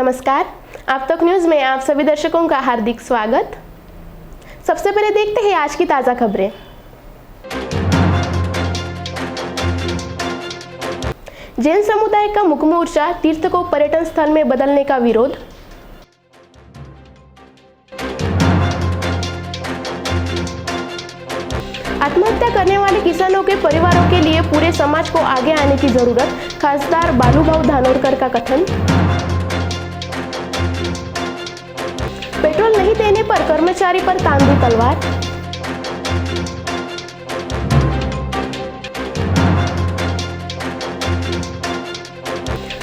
नमस्कार, आप तक न्यूज में आप सभी दर्शकों का हार्दिक स्वागत। सबसे पहले देखते हैं आज की ताजा खबरें। जैन समुदाय का मुख्य मोर्चा तीर्थ को पर्यटन स्थल में बदलने का विरोध। आत्महत्या करने वाले किसानों के परिवारों के लिए पूरे समाज को आगे आने की जरूरत, खासदार बालूभाऊ धानोरकर का कथन। पेट्रोल नहीं देने पर कर्मचारी पर तान दी तलवार।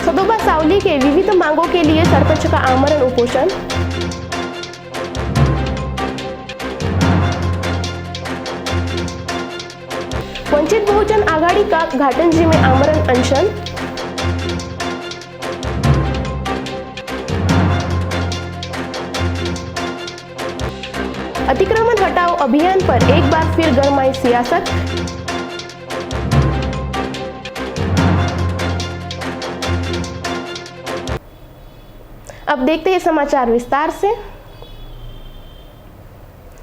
सदोबा सावली के विविध मांगों के लिए सरपंच का आमरण उपोषण। वंचित बहुजन आघाड़ी का घाटंजी में आमरण अनशन। अतिक्रमण हटाओ अभियान पर एक बार फिर गरमाई सियासत। अब देखते हैं समाचार विस्तार से।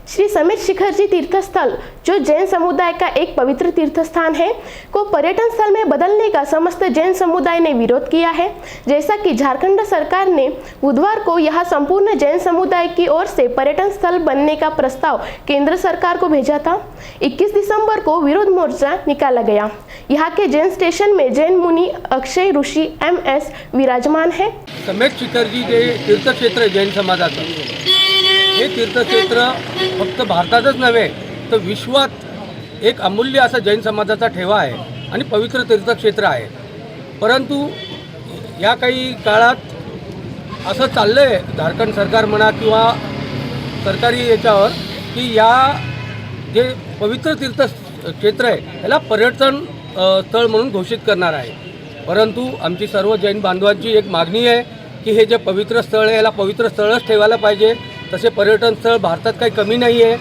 श्री समेत शिखर जी तीर्थ स्थल, जो जैन समुदाय का एक पवित्र तीर्थ स्थान है, को पर्यटन स्थल में बदलने का समस्त जैन समुदाय ने विरोध किया है। जैसा कि झारखंड सरकार ने बुधवार को यह संपूर्ण जैन समुदाय की ओर से पर्यटन स्थल बनने का प्रस्ताव केंद्र सरकार को भेजा था। 21 दिसंबर को विरोध मोर्चा निकाला गया। यहाँ के जैन स्टेशन में जैन मुनि अक्षय ऋषि MS विराजमान है। समेत शिखर जी जे तीर्थक्षेत्र जैन समाजाचं, हे तीर्थक्षेत्र फक्त भारतातच नव्हे तर विश्वात एक अमूल्य असा जैन समाजाचा ठेवा आहे आणि पवित्र तीर्थक्षेत्र आहे। परंतु या काही काळात असं चाललं आहे, झारखंड सरकार म्हणा किंवा सरकारी याच्यावर, की या जे पवित्र तीर्थक्षेत्र आहे याला पर्यटन स्थळ म्हणून घोषित करणार आहे। परंतु आमची सर्व जैन बांधवांची एक मागणी आहे की हे जे पवित्र स्थळ आहे याला पवित्र स्थळच ठेवायला पाहिजे। तसे पर्यटन स्थळ भारतात काही कमी नाही आहे,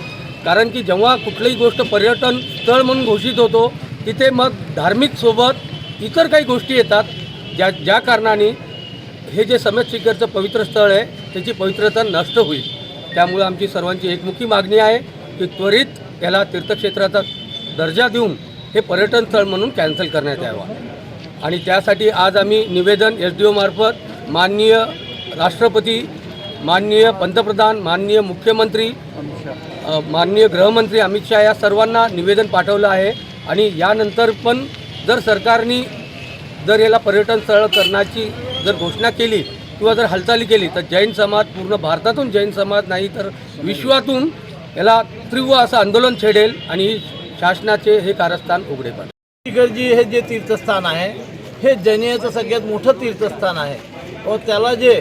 कारण की जेव्हा कुठलीही गोष्ट पर्यटन स्थळ म्हणून घोषित होतो तिथे मग धार्मिक सोबत इतर काही गोष्टी येतात, ज्या कारणाने हे जे समेत शिखरचं पवित्र स्थळ आहे त्याची पवित्रता नष्ट होईल। त्यामुळे आमची सर्वांची एकमुखी मागणी आहे की त्वरित याला तीर्थक्षेत्राचा दर्जा देऊन हे पर्यटन स्थळ म्हणून कॅन्सल करण्यात यावं। आणि त्यासाठी आज आम्ही निवेदन SDO मार्फत माननीय राष्ट्रपती, माननीय पंतप्रधान, माननीय मुख्यमंत्री, माननीय गृहमंत्री अमित शाह या सर्वांना निवेदन पाठवलं आहे। आणि यानंतर पण जर सरकारने जर याला पर्यटन स्थळ करण्याची जर घोषणा केली किंवा जर हालचाली केली तर जैन समाज, पूर्ण भारतातून जैन समाज नाही तर विश्वातून याला तीव्र असं आंदोलन छेडेल आणि शासनाचे हे कारस्थान उघडे पडेल। शिखरजी हे जे तीर्थस्थान आहे हे जैनीचं सगळ्यात मोठं तीर्थस्थान आहे व त्याला जे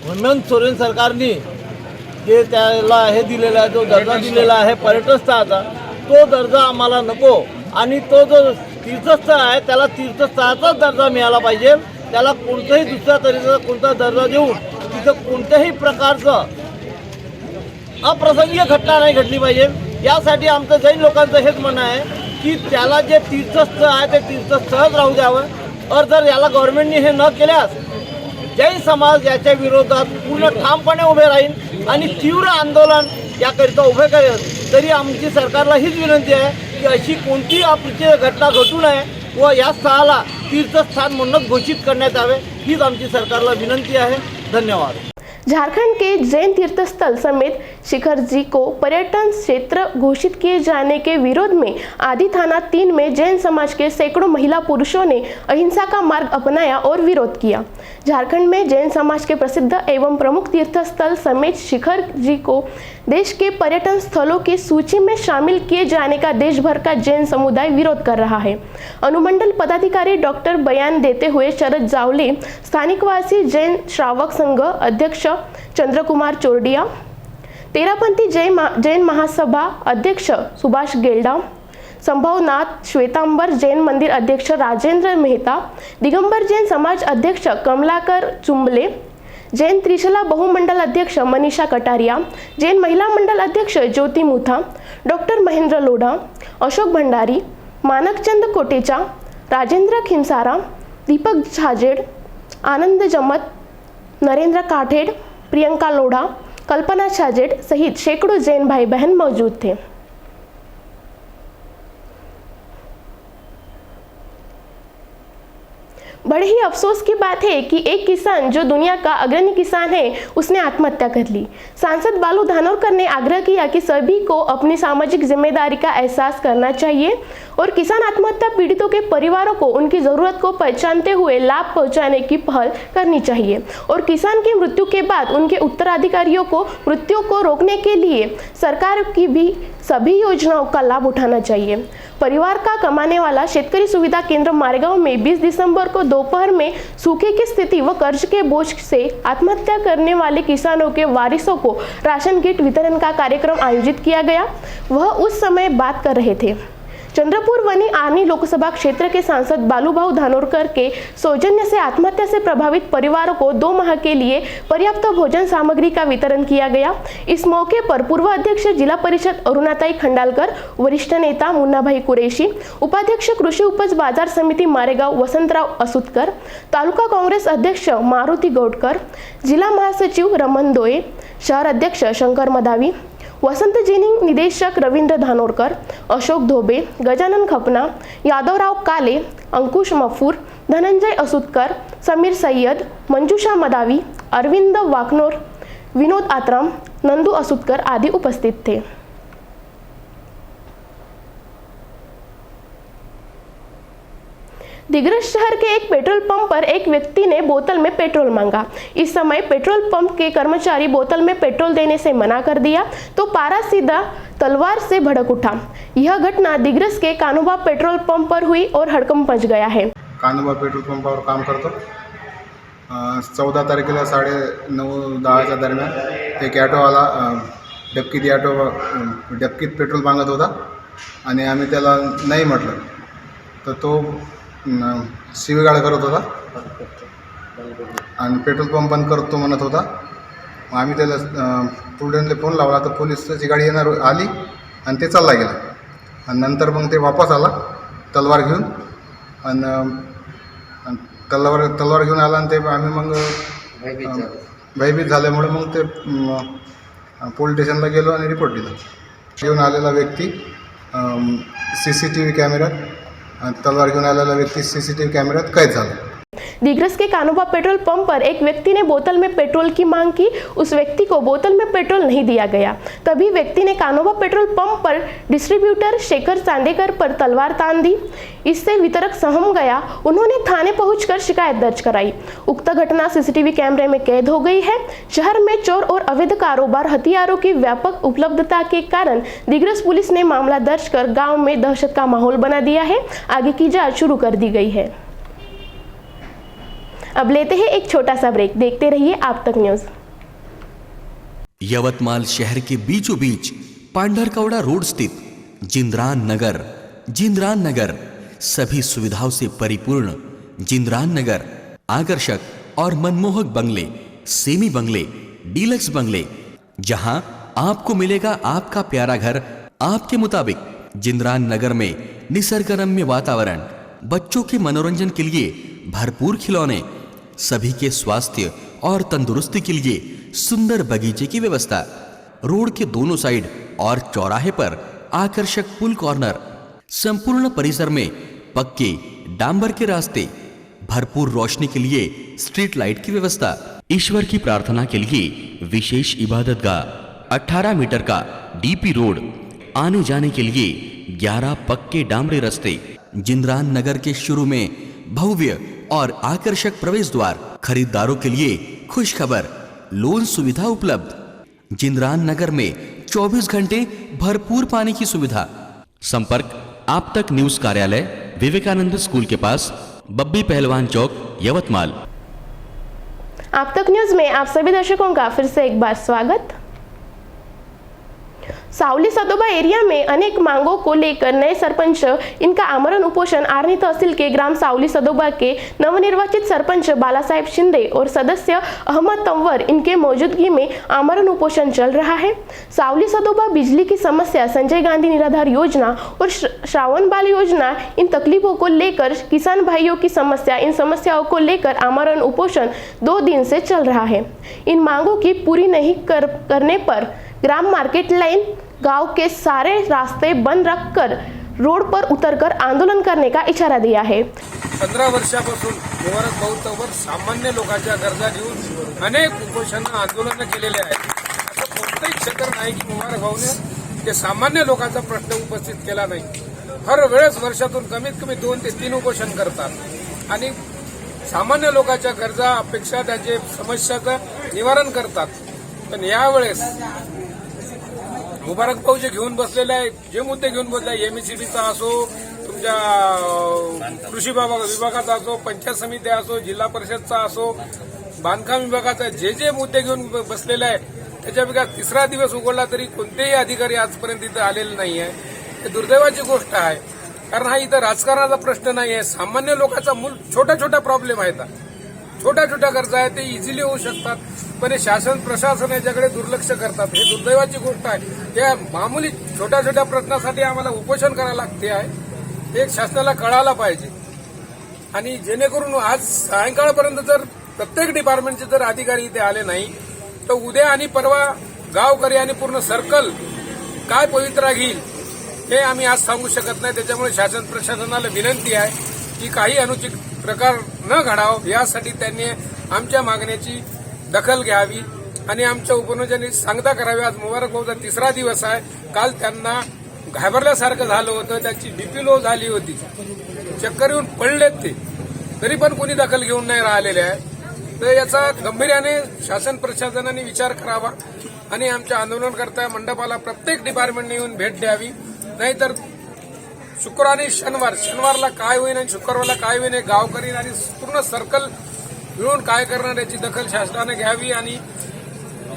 हेमंत सोरेन सरकारने जे त्याला हे दिलेला आहे, जो दर्जा दिलेला आहे पर्यटन स्थळाचा, तो दर्जा आम्हाला नको। आणि तो जो तीर्थस्थळ आहे त्याला तीर्थस्थळाचाच दर्जा मिळाला पाहिजे। त्याला कोणत्याही दुसऱ्या तऱ्हेचा कोणता दर्जा देऊन तिथं कोणत्याही प्रकारचं अप्रसंगीय घटना नाही घडली पाहिजे। यासाठी आमचं जैन लोकांचं हेच म्हणणं आहे की त्याला जे तीर्थस्थळ आहे ते तीर्थस्थळच राहू द्यावं। और जर याला गव्हर्नमेंटने हे न केल्यास जैन समाज याच्या विरोधात पूर्ण ठामपणे उभे राहील आणि तीव्र आंदोलन याकरिता उभे करेल। तरी आमची सरकारला हीच विनंती आहे की अशी कोणतीही अप्रिय घटना घडू नये व या स्थळाला तीर्थस्थान म्हणून घोषित करण्यात यावे, हीच आमची सरकारला विनंती आहे। धन्यवाद। झारखंड के जैन तीर्थस्थल समेत शिखर जी को पर्यटन क्षेत्र घोषित किए जाने के विरोध में आदि थाना 3 में जैन समाज के सैकड़ों महिला पुरुषों ने अहिंसा का मार्ग अपनाया और विरोध किया। झारखंड में जैन समाज के प्रसिद्ध एवं प्रमुख तीर्थस्थल समेत शिखर जी को देश के पर्यटन स्थलों की सूची में शामिल किए जाने का देश भर का जैन समुदाय विरोध कर रहा है। अनुमंडल पदाधिकारी डॉक्टर बयान देते हुए शरद जावले, स्थानिकवासी जैन श्रावक संघ अध्यक्ष चंद्रकुमार चोरडिया, तेरापंथी जैन महासभा अध्यक्ष सुभाष गेल्डा, संभवनाथ श्वेतांबर जैन मंदिर अध्यक्ष राजेंद्र मेहता, दिगंबर जैन समाज अध्यक्ष कमलाकर चुंबले, जैन त्रिशला बहुमंडल अध्यक्ष मनीषा कटारिया, जैन महिला मंडल अध्यक्ष ज्योति मुथा, डॉक्टर महेंद्र लोढ़ा, अशोक भंडारी, मानकचंद कोटेचा, राजेंद्र खिंसारा, दीपक झाजेड़, आनंद जमत, नरेंद्र काठेड़, प्रियंका लोढ़ा, कल्पना छाजेड़ सहित सैकड़ों जैन भाई बहन मौजूद थे। बड़े ही अफसोस की बात है कि एक किसान जो दुनिया का अग्रणी किसान है, उसने आत्महत्या कर ली। सांसद बालू धानोरकर ने आग्रह किया कि सभी को अपनी सामाजिक जिम्मेदारी का एहसास करना चाहिए और किसान आत्महत्या पीड़ितों के परिवारों को उनकी जरूरत को पहचानते हुए लाभ पहुंचाने की पहल करनी चाहिए और किसान की मृत्यु के बाद उनके उत्तराधिकारियों को मृत्यु को रोकने के लिए सरकार की भी सभी योजनाओं का लाभ उठाना चाहिए। परिवार का कमाने वाला शेतकरी सुविधा केंद्र मारेगांव में 20 दिसंबर को दोपहर में सूखे की स्थिति व कर्ज के बोझ से आत्महत्या करने वाले किसानों के वारिसों को राशन किट वितरण का कार्यक्रम आयोजित किया गया। वह उस समय बात कर रहे थे। चंद्रपुर वनी आनी लोकसभा क्षेत्र के सांसद बालूभाऊ धानोरकर के सौजन्य से आत्महत्या से प्रभावित परिवारों को 2 माह के लिए पर्याप्त भोजन सामग्री का वितरण किया गया। इस मौके पर पूर्व अध्यक्ष जिला परिषद अरुणाताई खंडालकर, वरिष्ठ नेता मुन्नाभाई कुरैशी, उपाध्यक्ष कृषि उपज बाजार समिति मारेगांव वसंतराव असुतकर, तालुका कांग्रेस अध्यक्ष मारुति गौडकर, जिला महासचिव रमन दोये, शहर अध्यक्ष शंकर मदावी, वसंत जिनिंग निदेशक रवींद्र धानोरकर, अशोक धोबे, गजानन खपना, यादवराव काले, अंकुश मफूर, धनंजय असुतकर, समीर सय्यद, मंजुषा मदावी, अरविंद वाकनोर, विनोद आत्राम, नंदू असुतकर आदि उपस्थित थे। दिग्रस शहर के एक पेट्रोल पंप पर एक व्यक्ति ने बोतल में पेट्रोल मांगा। इस समय पेट्रोल पंप के कर्मचारी बोतल में पेट्रोल देने से मना कर दिया तो पारा सीधा तलवार से भड़क उठा। यह घटना दिग्रस के कानोबा पेट्रोल पंप पर हुई और हड़कंप मच गया है। कानोबा पेट्रोल पंपावर काम करतो। 14 तारखेला 9:30च्या दरम्यान एक ॲटोवाला डबकीत पेट्रोल मागत होता आणि आम्ही त्याला नाही म्हटलं तर तो शिवीगाळ करत होता आणि पेट्रोल पंप बंद करतो म्हणत होता। मग आम्ही त्याला पुढे फोन लावला तर पोलिसची गाडी आली आणि ते चालला गेला आणि नंतर मग ते वापस आला तलवार घेऊन आणि तलवार घेऊन आला आणि ते आम्ही मग भयभीत झाल्यामुळे मग ते पोलीस स्टेशनला गेलो आणि रिपोर्ट दिला। घेऊन आलेला व्यक्ती CCTV कॅमेऱ्यात तलवार घेऊन आलेला व्यक्ती CCTV कॅमेऱ्यात कैद झाला। दिग्रस के कानोबा पेट्रोल पंप पर एक व्यक्ति ने बोतल में पेट्रोल की मांग की। उस व्यक्ति को बोतल में पेट्रोल नहीं दिया गया। तभी व्यक्ति ने कानोबा पेट्रोल पंप पर डिस्ट्रीब्यूटर शेखर चांदेकर पर तलवार तान दी। इससे वितरक सहम गया। उन्होंने थाने पहुंचकर शिकायत दर्ज कराई। उक्त घटना CCTV कैमरे में कैद हो गई है। शहर में चोर और अवैध कारोबार, हथियारों की व्यापक उपलब्धता के कारण दिग्रस पुलिस ने मामला दर्ज कर गाँव में दहशत का माहौल बना दिया है। आगे की जाँच शुरू कर दी गई है। अब लेते हैं एक छोटा सा ब्रेक। देखते रहिए आप तक न्यूज। यवतमाल शहर के बीचों बीच पांढरकवड़ा रोड स्थित जिंद्रान नगर सभी सुविधाओं से परिपूर्ण जिंद्रान नगर आकर्षक और मनमोहक बंगले, सेमी बंगले, डीलक्स बंगले, जहां आपको मिलेगा आपका प्यारा घर आपके मुताबिक। जिंद्रान नगर में निसर्गरम्य वातावरण, बच्चों के मनोरंजन के लिए भरपूर खिलौने, सभी के स्वास्थ्य और तंदुरुस्ती के लिए सुंदर बगीचे की व्यवस्था, रोड के दोनों साइड और चौराहे पर आकर्षक पुल कॉर्नर, संपूर्ण परिसर में पक्के डांबर के रास्ते, भरपूर रोशनी के लिए स्ट्रीट लाइट की व्यवस्था, ईश्वर की प्रार्थना के लिए विशेष इबादतगाह, 18 मीटर का DP रोड, आने जाने के लिए 11 पक्के डामरे रास्ते। जिंद्रान नगर के शुरू में भव्य और आकर्षक प्रवेश द्वार, खरीदारों के लिए खुश खबर, लोन सुविधा उपलब्ध। जिंद्रान नगर में 24 घंटे भरपूर पानी की सुविधा। संपर्क आप तक न्यूज कार्यालय, विवेकानंद स्कूल के पास, बब्बी पहलवान चौक, यवतमाल। आप तक न्यूज में आप सभी दर्शकों का फिर से एक बार स्वागत। सावली सदोबा एरिया में अनेक मांगों को लेकर नए सरपंच इनका आमरण उपोषण आर्नी तहसील के ग्राम सावली सदोबा के नवनिर्वाचित सरपंच बालासाहेब शिंदे और सदस्य अहमद तंवर इनके मौजूदगी में आमरण उपोषण चल रहा है। सावली सदोबा बिजली की समस्या, संजय गांधी निराधार योजना और श्रावण बाल योजना, इन तकलीफों को लेकर किसान भाइयों की समस्या, इन समस्याओं को लेकर आमरण उपोषण 2 दिन से चल रहा है। इन मांगों की पूरी नहीं करने पर ग्राम मार्केट लाइन गांव के सारे रास्ते बंद रखकर रोड पर उतरकर आंदोलन करने का इशारा दिया है। 15 वर्षापासून मुबारक भाऊ तंवर सामान्य लोकांच्या गरजा घेऊन अनेक उपोषण आंदोलन केलेले आहेत। असं कोणतंही क्षेत्र नाही की मुबारक भाऊने ते सामान्य लोकांचा प्रश्न उपस्थित केला नाही। हर वेळेस वर्षातून कमीत कमी 2 ते 3 उपोषण करतात आणि सामान्य लोकांच्या गरजा, अपेक्षा, त्यांचे समस्याचं निवारण करतात। पण यावेळेस मुबारक भाऊ जे घेऊन बसलेले आहे, जे मुद्दे घेऊन बसले, एमएससीबीचा असो, तुमच्या कृषी विभागाचा असो, पंचायत समिती असो, जिल्हा परिषदचा असो, बांधकाम विभागाचा, जे मुद्दे घेऊन बसलेले आहे त्याच्यापैकी 3रा दिवस उघडला तरी कोणतेही अधिकारी आजपर्यंत इथं आलेले नाही आहे। हे दुर्दैवाची गोष्ट आहे, कारण हा इथं राजकारणाचा प्रश्न नाही आहे। सामान्य लोकांचा छोटा प्रॉब्लेम आहे, छोट्या गरजा आहेत, ते इझिली होऊ शकतात, पण हे शासन प्रशासन याच्याकडे दुर्लक्ष करतात। हे दुर्दैवाची गोष्ट आहे। त्या मामूली छोट्या प्रश्नासाठी आम्हाला उपोषण करायला लागते आहे, हे शासनाला कळायला पाहिजे। आणि जेणेकरून आज सायंकाळपर्यंत जर प्रत्येक डिपार्टमेंटचे जर अधिकारी इथे आले नाही तर उद्या आणि परवा गावकरी आणि पूर्ण सर्कल काय पवित्रा घेईल हे आम्ही आज सांगू शकत नाही। त्याच्यामुळे शासन प्रशासनाला विनंती आहे की काही अनुचित प्रकार न घडावं यासाठी त्यांनी आमच्या मागण्याची दखल घ्यावी आणि आमच्या उपनोजांनी सांगता करावी। आज मुबारक भाऊचा 3रा दिवस आहे। काल त्यांना घाबरल्यासारखं झालं होतं, त्याची बीपी लो झाली होती, चक्कर येऊन पडलेत ते, तरी पण कोणी दखल घेऊन नाही राहिलेले आहे। तर याचा गंभीर्याने शासन प्रशासनाने विचार करावा आणि आमच्या आंदोलनकर्ता मंडपाला प्रत्येक डिपार्टमेंटने येऊन भेट द्यावी। नाहीतर शुक्रवार आणि शनिवारला काय होईल आणि शुक्रवारला काय होईल, गावकरी आणि पूर्ण सर्कल मिळून काय करणार याची दखल शासनाने घ्यावी आणि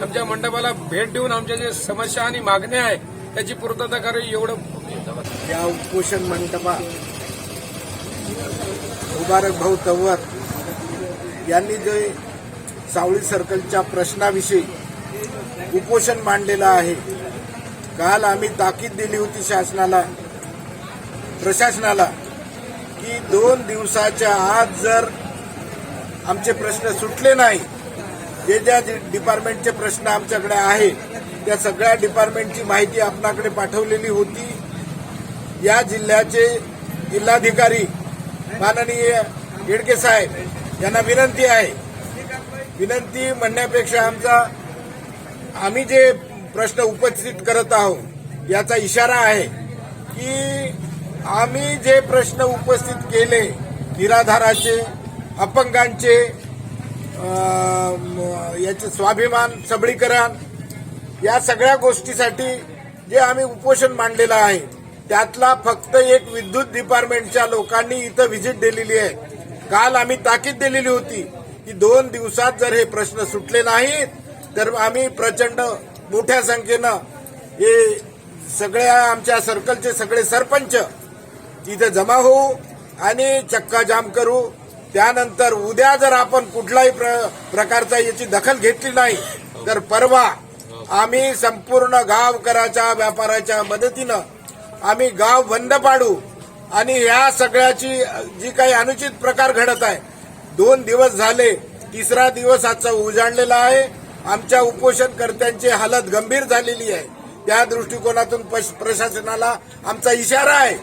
आमच्या मंडपाला भेट देऊन आमच्या जे समस्या आणि मागण्या आहे त्याची पूर्तता करावी एवढं। या उपोषण मंडपात मुबारक भाऊ तंवर यांनी जे सावळी सर्कलच्या प्रश्नाविषयी उपोषण मांडलेलं आहे, काल आम्ही ताकीद दिली होती प्रशासनाला की 2 दिवसाच्या आत जर आमचे प्रश्न सुटले नाही, ज्या डिपार्टमेंटचे प्रश्न आमच्याकडे आहे त्या सगळ्या डिपार्टमेंटची माहिती आपणाकडे पाठवलेली होती। या जिल्ह्याचे जिल्हाधिकारी माननीय येडके साहेब यांना विनंती आहे, विनंती म्हणण्यापेक्षा आम्ही जे प्रश्न उपस्थित करत आहोत याचा इशारा आहे की आम्ही जे प्रश्न उपस्थित केले, निराधाराचे, अपंगांचे, याचे स्वाभिमान सबळीकरण, या सगळ्या गोष्टीसाठी जे आम्ही उपोषण मांडलेलं आहे त्यातला फक्त एक विद्युत डिपार्टमेंटच्या लोकांनी इथं व्हिजिट दिलेली आहे। काल आम्ही ताकीद दिलेली होती की 2 दिवसात जर हे प्रश्न सुटले नाहीत तर आम्ही प्रचंड मोठ्या संख्येनं हे सगळ्या आमच्या सर्कलचे सगळे सरपंच इथे जमा होऊ आणि चक्का जाम करू। त्यानंतर उद्या जर आपण कुठलाही प्रकारचा याची दखल घेतली नाही तर परवा आम्ही संपूर्ण गावकराच्या व्यापाराच्या मदतीनं आम्ही गाव बंद पाडू आणि या सगळ्याची जी काही अनुचित प्रकार घडत आहे, 2 दिवस झाले, 3रा दिवस आजचा उजाडलेला आहे। आमच्या उपोषणकर्त्यांची हालत गंभीर झालेली आहे। त्या दृष्टिकोनातून प्रशासनाला आमचा इशारा आहे।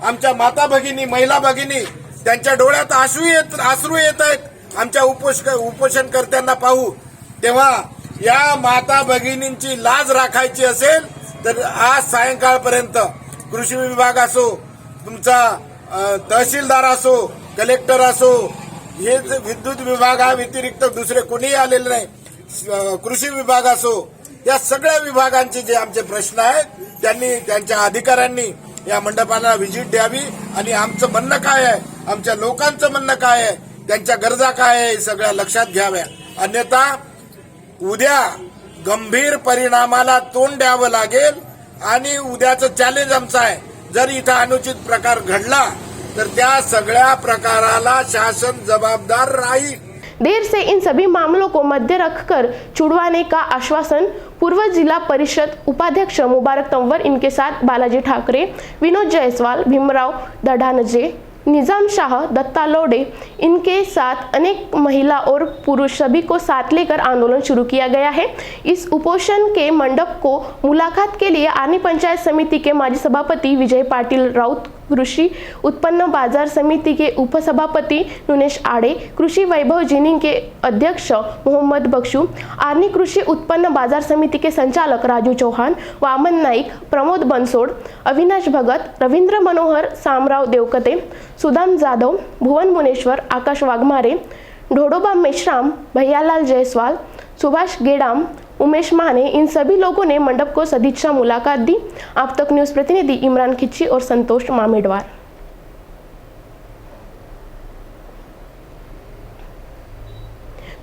आमच्या माता भगिनी, महिला भगिनी, त्यांच्या डोळ्यात अश्रू येत आहेत आमच्या उपोषणकर्त्यांना पाहू। तेव्हा या माता भगिनींची लाज राखायची असेल तर आज सायंकाळपर्यंत कृषी विभाग असो, तुमचा तहसीलदार असो, कलेक्टर असो, हे विद्युत विभागाव्यतिरिक्त दुसरे कोणीही आलेले नाही, कृषी विभाग असो, या सगळ्या विभागांचे जे आमचे प्रश्न आहेत त्यांनी त्यांच्या अधिकाऱ्यांनी या मंडपाला व्हिजिट द्यावी आणि आमचं म्हणणं काय आहे, आमच्या लोकांचं म्हणणं काय आहे, त्यांच्या गरजा काय आहे हे सगळ्या लक्षात घ्याव्या। अन्यथा उद्या गंभीर परिणामाला तोंड द्यावं लागेल आणि उद्याचं चॅलेंज आमचं आहे, जर इथं अनुचित प्रकार घडला तर त्या सगळ्या प्रकाराला शासन जबाबदार राहील। देर से इन सभी मामलों को मध्य रखकर छुड़वाने का आश्वासन पूर्व जिला परिषद उपाध्यक्ष मुबारक तंवर, इनके साथ बालाजी ठाकरे, विनोद जायसवाल, भीमराव दढ़ानजे, निजाम शाह, दत्ता लोडे, इनके साथ अनेक महिला और पुरुष सभी को साथ लेकर आंदोलन शुरू किया गया है। इस उपोषण के मंडप को मुलाकात के लिए आनी पंचायत समिति के माजी सभापति विजय पाटिल राउत, कृषि उत्पन्न बाजार समिति के उपसभापति नुनेश आड़े, कृषि वैभव जिनिंग के अध्यक्ष मोहम्मद बख्शू, आर्नी कृषि उत्पन्न बाजार समिति के संचालक राजू चौहान, वामन नाईक, प्रमोद बनसोड, अविनाश भगत, रवींद्र मनोहर, सामराव देवकते, सुदाम जाधव, भुवन मुनेश्वर, आकाश वाघमारे, ढोडोबा मेश्राम, भैयालाल जायसवाल, सुभाष गेडाम, उमेश माने, इन सभी लोगों ने मंडप को सदिच्छा मुलाकात दी। आप तक न्यूज प्रतिनिधि इमरान खिच्ची और संतोष मामेडवार।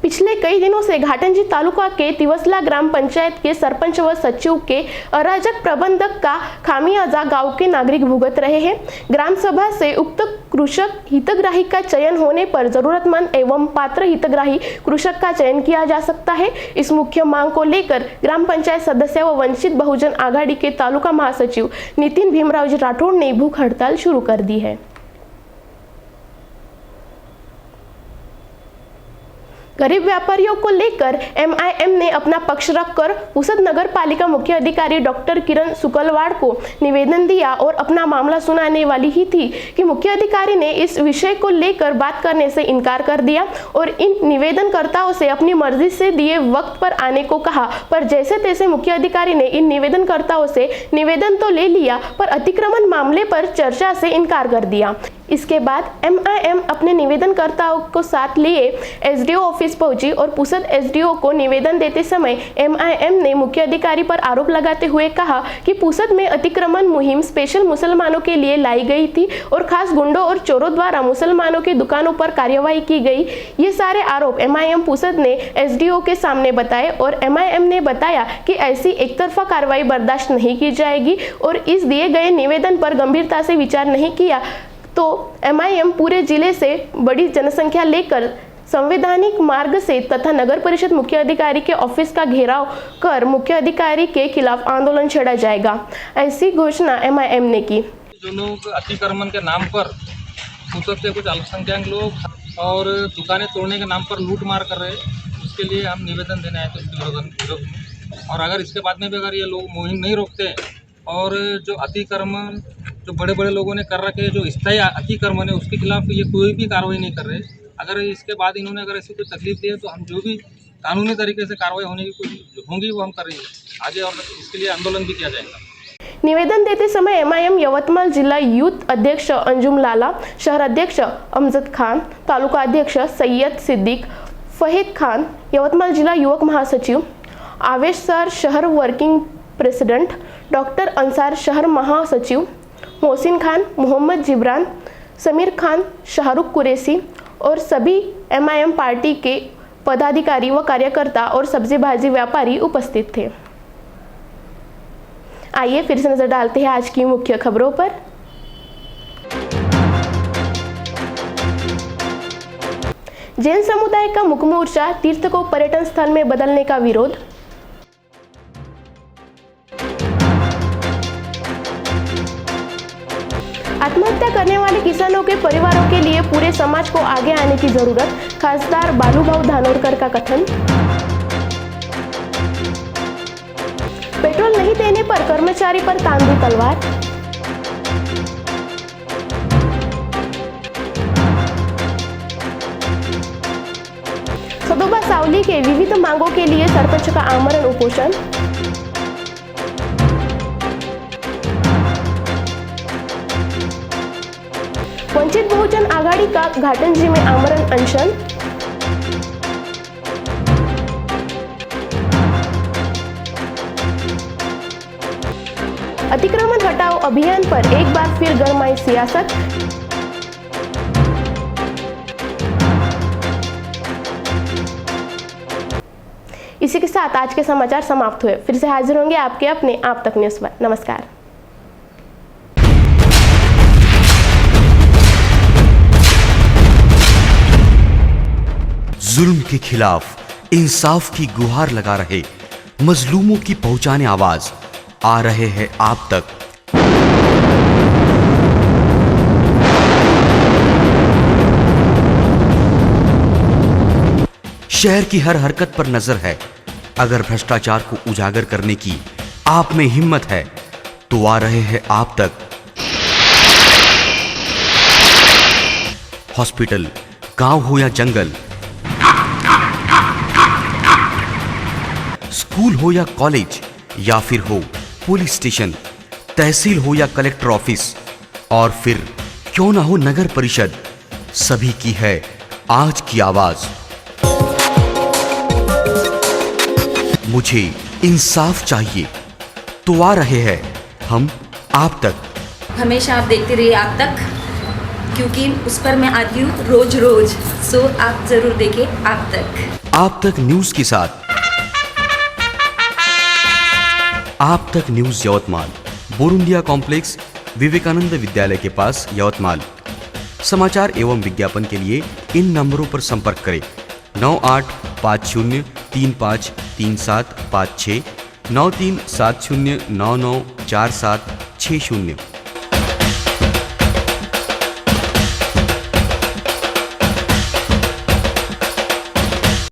पिछले कई दिनों से घाटंजी तालुका के तिवसला ग्राम पंचायत के सरपंच व सचिव के अराजक प्रबंधक का खामियाजा गांव के नागरिक भुगत रहे हैं। ग्राम सभा से उक्त कृषक हितग्राही का चयन होने पर जरूरतमंद एवं पात्र हितग्राही कृषक का चयन किया जा सकता है। इस मुख्य मांग को लेकर ग्राम पंचायत सदस्य व वंचित बहुजन आघाड़ी के तालुका महासचिव नितिन भीमरावजी राठौड़ ने भूख हड़ताल शुरू कर दी है। गरीब व्यापारियों को लेकर MIM ने अपना पक्ष रखकर पुसद नगर पालिका मुख्य अधिकारी डॉक्टर किरण सुकलवाड़ को निवेदन दिया और अपना मामला सुनाने वाली ही थी कि मुख्य अधिकारी ने इस विषय को लेकर बात करने से इनकार कर दिया और इन निवेदनकर्ताओं से अपनी मर्जी से दिए वक्त पर आने को कहा। पर जैसे तैसे मुख्य अधिकारी ने इन निवेदनकर्ताओं से निवेदन तो ले लिया पर अतिक्रमण मामले पर चर्चा से इनकार कर दिया। इसके बाद MIM अपने निवेदनकर्ताओं को साथ लिए SDO ऑफिस पहुंची और पुसद SDO को निवेदन देते समय MIM ने मुख्य अधिकारी पर आरोप लगाते हुए कहा कि पुसद में अतिक्रमण मुहिम स्पेशल मुसलमानों के लिए लाई गई थी और खास गुंडों और चोरों द्वारा मुसलमानों की दुकानों पर कार्यवाही की गई। ये सारे आरोप MIM पुसद ने SDO के सामने बताए और MIM ने बताया कि ऐसी एकतरफा कार्रवाई बर्दाश्त नहीं की जाएगी और इस दिए गए निवेदन पर गंभीरता से विचार नहीं किया तो MIM पूरे जिले से बड़ी जनसंख्या लेकर संवैधानिक मार्ग से तथा नगर परिषद मुख्य अधिकारी के ऑफिस का घेराव कर मुख्य अधिकारी के खिलाफ आंदोलन छेड़ा जाएगा, ऐसी घोषणा MIM ने की। जो लोग अतिक्रमण के नाम पर पुसद से कुछ अल्पसंख्यक लोग और दुकानें तोड़ने के नाम पर लूट मार कर रहे हैं, उसके लिए हम निवेदन देने आए थे उसके विरोध में। और अगर इसके बाद में भी अगर ये लोग मुहिम नहीं रोकते और जो अतिक्रमण जो बड़े बड़े लोगों ने कर रखे जो स्थायी अतिक्रमण है उसके खिलाफ ये कोई भी कार्रवाई नहीं कर रहे, अगर इसके बाद इन्होंने अगर ऐसी कोई तकलीफ दी है तो हम जो भी कानूनी तरीके से कार्रवाई होने की कोशिश होंगी वो हम करेंगे आगे और इसके लिए आंदोलन भी किया जाएगा। निवेदन देते समय MIM यवतमाल जिला यूथ अध्यक्ष अंजुम लाला, शहर अध्यक्ष अमजद खान, तालुका अध्यक्ष सैयद सिद्दीक, फहीद खान, यवतमाल जिला युवक महासचिव आवेश सर, शहर वर्किंग प्रेसिडेंट डॉक्टर अंसार, शहर महासचिव मोहसिन खान, मोहम्मद जिब्रान, समीर खान, शाहरुख कुरैशी और सभी MIM पार्टी के पदाधिकारी व कार्यकर्ता और सब्जी भाजी व्यापारी उपस्थित थे। आइए फिर से नजर डालते हैं आज की मुख्य खबरों पर। जैन समुदाय का मुख्य मोर्चा तीर्थ को पर्यटन स्थल में बदलने का विरोध। आत्महत्या करने वाले किसानों के परिवारों के लिए पूरे समाज को आगे आने की जरूरत, खासदार बालूभाऊ धानोरकर का कथन। पेट्रोल नहीं देने पर कर्मचारी पर तान दी तलवार। सदोबा सावली के विविध मांगों के लिए सरपंच का आमरण उपोषण। वंचित बहुजन आघाड़ी का घाटंजी में आमरण अनशन। अतिक्रमण हटाओ अभियान पर एक बार फिर गरमाई सियासत। इसी के साथ आज के समाचार समाप्त हुए। फिर से हाजिर होंगे आपके अपने आप तक न्यूज़ पर। नमस्कार। जुल्म के खिलाफ इंसाफ की गुहार लगा रहे मजलूमों की पहुंचाने आवाज आ रहे हैं आप तक। शहर की हर हरकत पर नजर है। अगर भ्रष्टाचार को उजागर करने की आप में हिम्मत है तो आ रहे हैं आप तक। हॉस्पिटल, गांव हो या जंगल, स्कूल हो या कॉलेज, या फिर हो पुलिस स्टेशन, तहसील हो या कलेक्टर ऑफिस, और फिर क्यों ना हो नगर परिषद, सभी की है आज की आवाज। मुझे इंसाफ चाहिए तो आ रहे हैं हम आप तक। हमेशा आप देखते रहिए आप तक, क्योंकि उस पर मैं आती हूँ रोज रोज। सो आप जरूर देखें आप तक। आप तक न्यूज के साथ आप तक न्यूज यवतमाल, बोरुंडिया कॉम्प्लेक्स, विवेकानंद विद्यालय के पास यवतमाल। समाचार एवं विज्ञापन के लिए इन नंबरों पर संपर्क करें 9850353756, 9370994760।